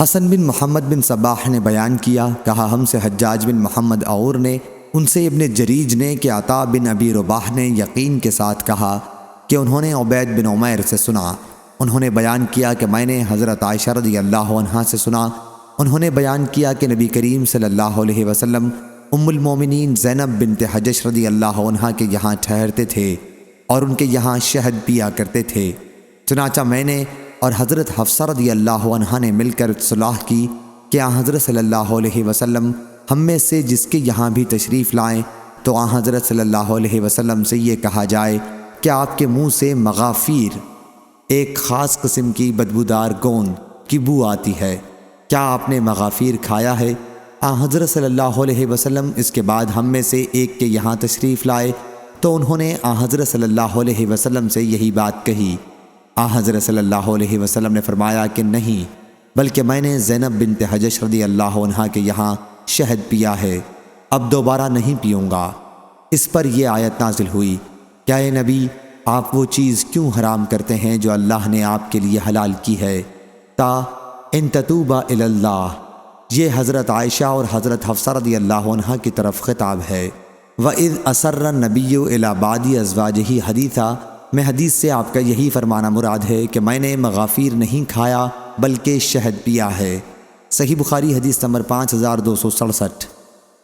حسن بن محمد بن صباح نے بیان کیا، کہا ہم سے حجاج بن محمد عور نے، ان سے ابن جریج نے کہ عطا بن ابی رباح نے یقین کے ساتھ کہا کہ انہوں نے عبید بن عمیر سے سنا، انہوں نے بیان کیا کہ میں نے حضرت عائشہ رضی اللہ عنہا سے سنا، انہوں نے بیان کیا کہ نبی کریم صلی اللہ علیہ وسلم ام المومنین زینب بنت حجش رضی اللہ عنہا کے یہاں ٹھہرتے تھے اور ان کے یہاں شہد پیا کرتے تھے۔ چنانچہ میں نے اور حضرت حفصہ رضی اللہ عنہا نے مل کر صلاح کی کہ آن حضرت صلی اللہ علیہ وسلم ہم میں سے جس کے یہاں بھی تشریف لائیں تو آن حضرت صلی اللہ علیہ وسلم سے یہ کہا جائے کہ آپ کے منہ سے مغافیر، ایک خاص قسم کی بدبودار گوند کی بو آتی ہے، کیا آپ نے مغافیر کھایا ہے؟ آن حضرت صلی اللہ علیہ وسلم اس کے بعد ہم میں سے ایک کے یہاں تشریف لائے تو انہوں نے آن حضرت صلی اللہ علیہ وسلم سے یہی بات کہی۔ آن حضرت صلی اللہ علیہ وسلم نے فرمایا کہ نہیں، بلکہ میں نے زینب بنت حجش رضی اللہ عنہا کے یہاں شہد پیا ہے، اب دوبارہ نہیں پیوں گا۔ اس پر یہ آیت نازل ہوئی، کیا اے نبی آپ وہ چیز کیوں حرام کرتے ہیں جو اللہ نے آپ کے لیے حلال کی ہے؟ تا ان تتوبا الی اللہ، یہ حضرت عائشہ اور حضرت حفصہ رضی اللہ عنہا کی طرف خطاب ہے۔ وَإِذْ أَسَرَّ النَّبِيُّ إِلَىٰ بَعْضِ أَزْوَاجِهِ حدیثًا، میں حدیث سے آپ کا یہی فرمانا مراد ہے کہ میں نے مغافیر نہیں کھایا بلکہ شہد پیا ہے۔ صحیح بخاری حدیث نمبر 5267۔